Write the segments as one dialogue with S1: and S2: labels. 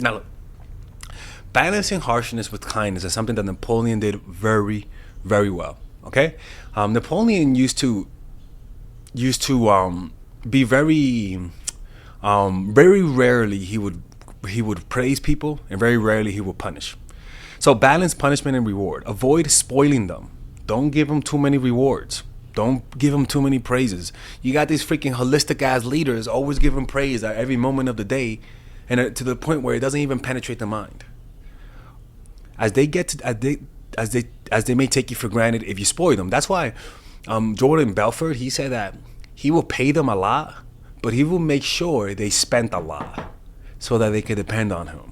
S1: Now, look, balancing harshness with kindness is something that Napoleon did very, very well. Okay, Napoleon used to be very rarely he would praise people, and very rarely he would punish. So balance punishment and reward. Avoid spoiling them. Don't give them too many rewards. Don't give them too many praises. You got these freaking holistic ass leaders always giving praise at every moment of the day, and to the point where it doesn't even penetrate the mind. As they get to as they may take you for granted if you spoil them. That's why Jordan Belfort, he said that he will pay them a lot, but he will make sure they spent a lot so that they could depend on him,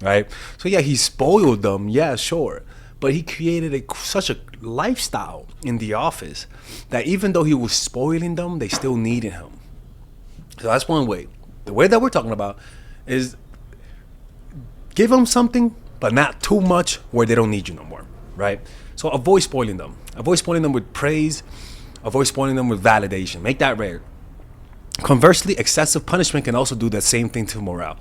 S1: right? So yeah, he spoiled them, yeah, sure, but he created such a lifestyle in the office that even though he was spoiling them, they still needed him. So that's one way. The way that we're talking about is give them something, but not too much where they don't need you no more, right? So avoid spoiling them. Avoid spoiling them with praise. Avoid spoiling them with validation. Make that rare. Conversely, excessive punishment can also do that same thing to morale.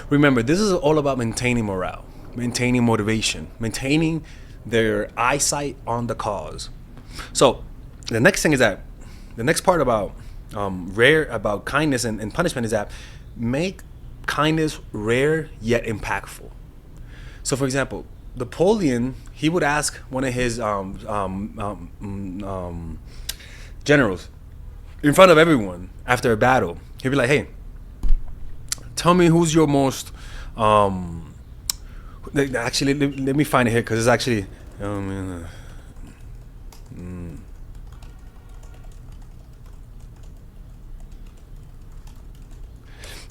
S1: Remember, this is all about maintaining morale, maintaining motivation, maintaining their eyesight on the cause. So the next thing is that the next part about about kindness and punishment is that make kindness rare yet impactful. So, for example, Napoleon, he would ask one of his generals in front of everyone after a battle. He'd be like, "Hey, tell me who's your most." Actually, let me find it here because it's actually.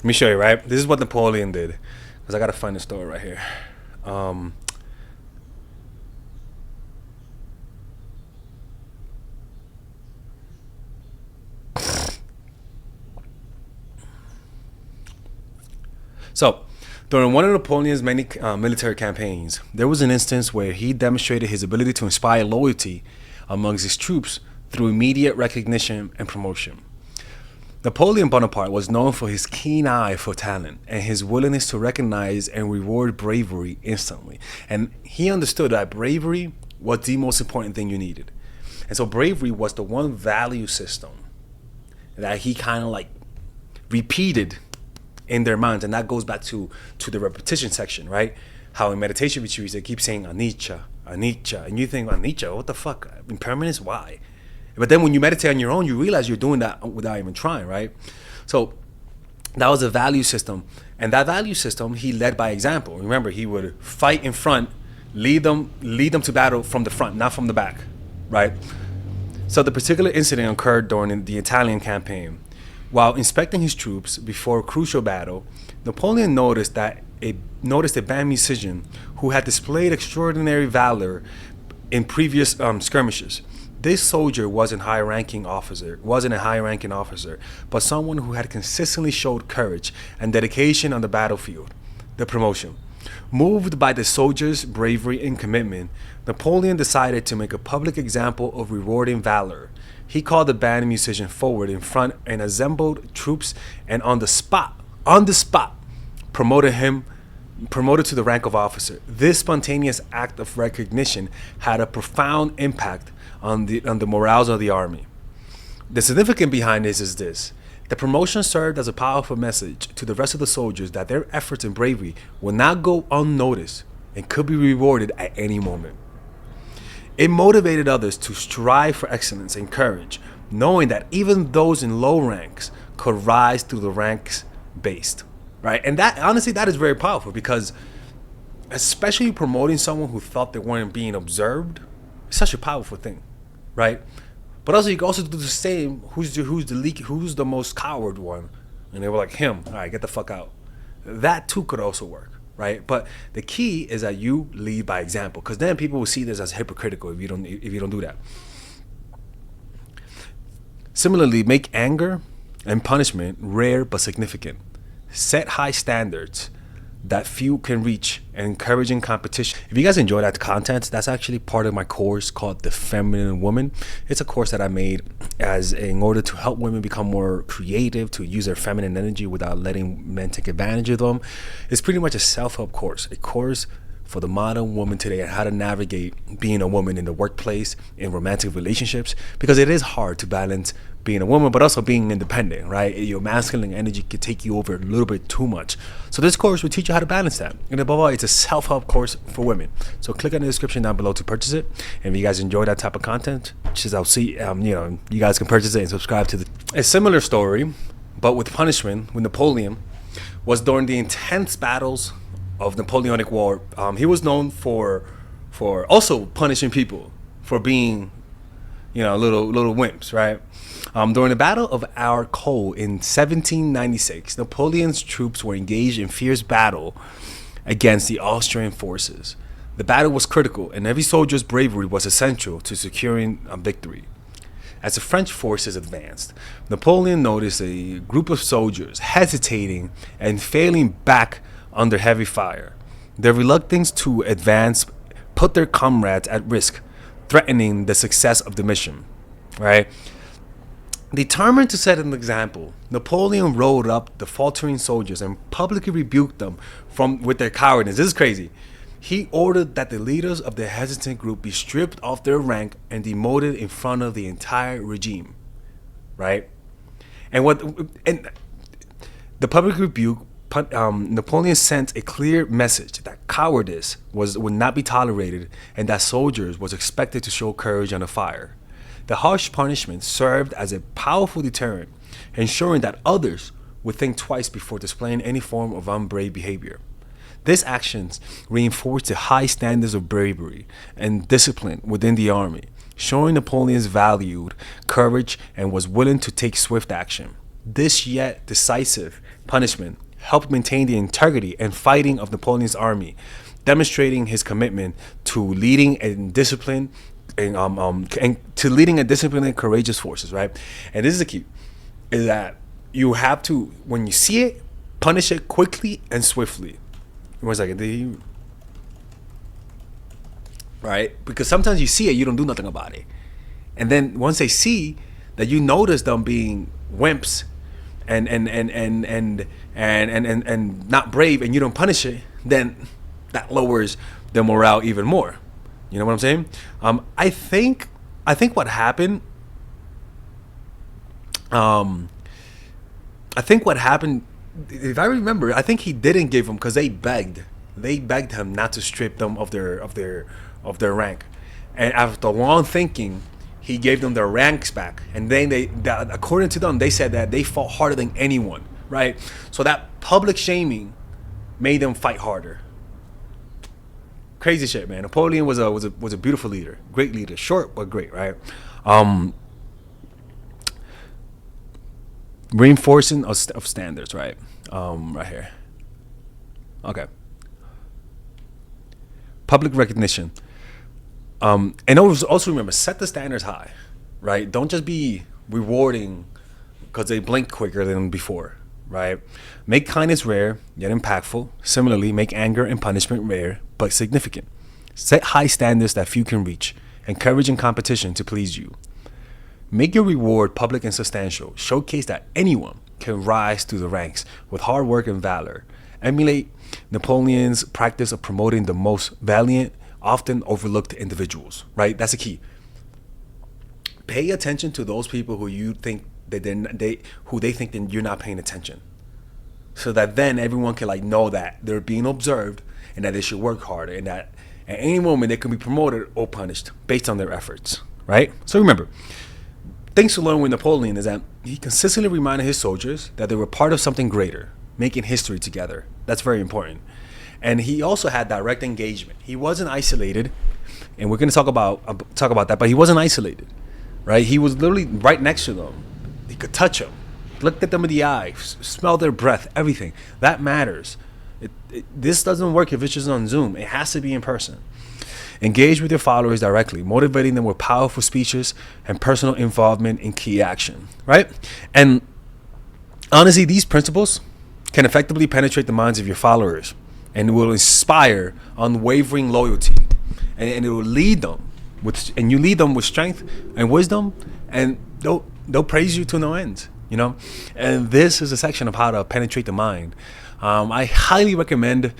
S1: Let me show you, right? This is what Napoleon did, because I gotta find the story right here. So, during one of Napoleon's many military campaigns, there was an instance where he demonstrated his ability to inspire loyalty amongst his troops through immediate recognition and promotion. Napoleon Bonaparte was known for his keen eye for talent and his willingness to recognize and reward bravery instantly. And he understood that bravery was the most important thing you needed. And so bravery was the one value system that he kind of like repeated in their minds. And that goes back to the repetition section, right? How in meditation retreats they keep saying anicca, anicca. And you think, anicca, what the fuck? Impermanence, why? But then when you meditate on your own, you realize you're doing that without even trying, right? So that was a value system. And that value system, he led by example. Remember, he would fight in front, lead them to battle from the front, not from the back, right? So the particular incident occurred during the Italian campaign. While inspecting his troops before a crucial battle, Napoleon noticed a band musician who had displayed extraordinary valor in previous skirmishes. This soldier wasn't a high-ranking officer, but someone who had consistently showed courage and dedication on the battlefield. The promotion. Moved by the soldier's bravery and commitment, Napoleon decided to make a public example of rewarding valor. He called the band musician forward in front and assembled troops, and on the spot, promoted to the rank of officer. This spontaneous act of recognition had a profound impact on the morals of the army. The significance behind this is this. The promotion served as a powerful message to the rest of the soldiers that their efforts and bravery will not go unnoticed and could be rewarded at any moment. It motivated others to strive for excellence and courage, knowing that even those in low ranks could rise through the ranks based, right? And that, honestly, that is very powerful, because especially promoting someone who thought they weren't being observed is such a powerful thing, right? But also, you can also do the same. Who's the most coward one? And they were like, him. All right, get the fuck out. That too could also work, right? But the key is that you lead by example, because then people will see this as hypocritical if you don't do that. Similarly, make anger and punishment rare but significant. Set high standards. that few can reach, and encouraging competition. If you guys enjoy that content, that's actually part of my course called The Feminine Woman. It's a course that I made in order to help women become more creative, to use their feminine energy without letting men take advantage of them. It's pretty much a self-help course, a course for the modern woman today and how to navigate being a woman in the workplace, in romantic relationships, because it is hard to balance being a woman but also being independent, right? Your masculine energy can take you over a little bit too much. So this course will teach you how to balance that. And above all, it's a self-help course for women. So click on the description down below to purchase it. And if you guys enjoy that type of content, I'll see, you guys can purchase it and subscribe to a similar story, but with punishment, with Napoleon, was during the intense battles of Napoleonic War. He was known for also punishing people for being, little wimps, right? During the Battle of Arcole in 1796, Napoleon's troops were engaged in fierce battle against the Austrian forces. The battle was critical, and every soldier's bravery was essential to securing a victory. As the French forces advanced, Napoleon noticed a group of soldiers hesitating and failing back under heavy fire. Their reluctance to advance put their comrades at risk, threatening the success of the mission, right? Determined to set an example, Napoleon rode up the faltering soldiers and publicly rebuked them with their cowardice. This is crazy. He ordered that the leaders of the hesitant group be stripped off their rank and demoted in front of the entire regime, right? And the public rebuke, Napoleon sent a clear message that cowardice would not be tolerated and that soldiers was expected to show courage under fire. The harsh punishment served as a powerful deterrent, ensuring that others would think twice before displaying any form of unbrave behavior. These actions reinforced the high standards of bravery and discipline within the army, showing Napoleon's valued courage and was willing to take swift action. This yet decisive punishment helped maintain the integrity and fighting of Napoleon's army, demonstrating his commitment to leading a disciplined and courageous forces, right? And this is the key, is that you have to, when you see it, punish it quickly and swiftly. 1 second, right? Because sometimes you see it, you don't do nothing about it, and then once they see that you notice them being wimps and not brave, and you don't punish it, then that lowers their morale even more. You know what I'm saying? I think what happened. If I remember, I think he didn't give them because they begged him not to strip them of their rank, and after long thinking, he gave them their ranks back. And then according to them, they said that they fought harder than anyone, right? So that public shaming made them fight harder. Crazy shit, man. Napoleon was a beautiful leader, great leader, short but great, right? Reinforcing of standards, right? Right here. Okay. Public recognition. And also remember, set the standards high, right? Don't just be rewarding because they blink quicker than before, right? Make kindness rare yet impactful. Similarly, make anger and punishment rare but significant. Set high standards that few can reach, encouraging competition to please you. Make your reward public and substantial. Showcase that anyone can rise through the ranks with hard work and valor. Emulate Napoleon's practice of promoting the most valiant, often overlooked individuals, right? That's the key. Pay attention to those people who you think that they think that you're not paying attention, so that then everyone can know that they're being observed and that they should work harder, and that at any moment they can be promoted or punished based on their efforts, right? So remember, things to learn with Napoleon is that he consistently reminded his soldiers that they were part of something greater, making history together. That's very important. And he also had direct engagement. He wasn't isolated, and we're going to talk about that. But he wasn't isolated, right? He was literally right next to them. He could touch them, looked at them in the eye, smell their breath, everything. That matters. This doesn't work if it's just on Zoom. It has to be in person. Engage with your followers directly, motivating them with powerful speeches and personal involvement in key action, right? And honestly, these principles can effectively penetrate the minds of your followers, and it will inspire unwavering loyalty, and it will lead them and you lead them with strength and wisdom, and they'll praise you to no end. And this is a section of how to penetrate the mind. I highly recommend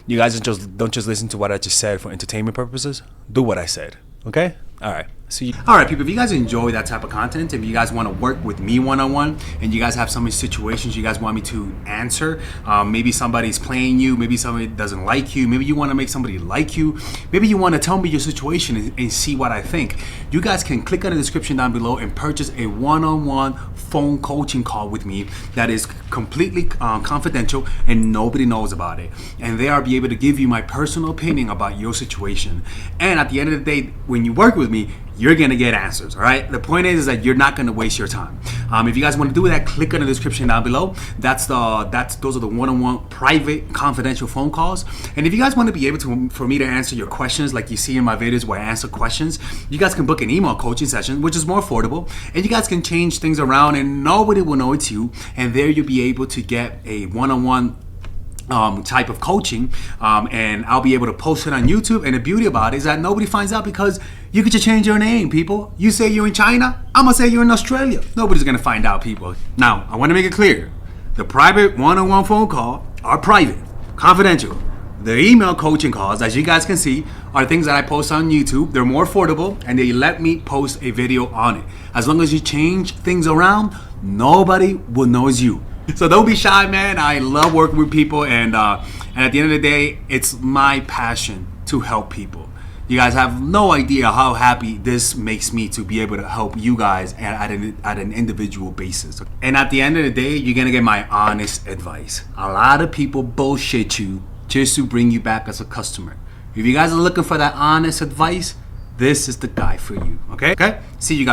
S1: you guys don't just listen to what I just said for entertainment purposes. Do what I said. Okay? All right. See you. All right, people. If you guys enjoy that type of content, if you guys want to work with me one-on-one, and you guys have some situations you guys want me to answer, maybe somebody's playing you, maybe somebody doesn't like you, maybe you want to make somebody like you, maybe you want to tell me your situation and see what I think, you guys can click on the description down below and purchase a one-on-one phone coaching call with me that is completely confidential and nobody knows about it. And there I'll be able to give you my personal opinion about your situation. And at the end of the day, when you work with me, you're gonna get answers. All right. The point is that you're not gonna waste your time. If you guys want to do that, click on the description down below. Those are the one-on-one private confidential phone calls. And if you guys want to be able for me to answer your questions, like you see in my videos where I answer questions, you guys can book an email coaching session, which is more affordable, and you guys can change things around and nobody will know it's you. And there you'll be able to get a one-on-one type of coaching, and I'll be able to post it on YouTube. And the beauty about it is that nobody finds out, because you could just change your name, people. You say you're in China, I'm gonna say you're in Australia. Nobody's gonna find out, people. Now, I want to make it clear: the private one-on-one phone call are private, confidential. The email coaching calls, as you guys can see, are things that I post on YouTube. They're more affordable, and they let me post a video on it. As long as you change things around, nobody will know it's you. So don't be shy, man. I love working with people, and at the end of the day, it's my passion to help people. You guys have no idea how happy this makes me to be able to help you guys at an individual basis. And at the end of the day, you're gonna get my honest advice. A lot of people bullshit you just to bring you back as a customer. If you guys are looking for that honest advice, this is the guy for you. Okay? See you guys.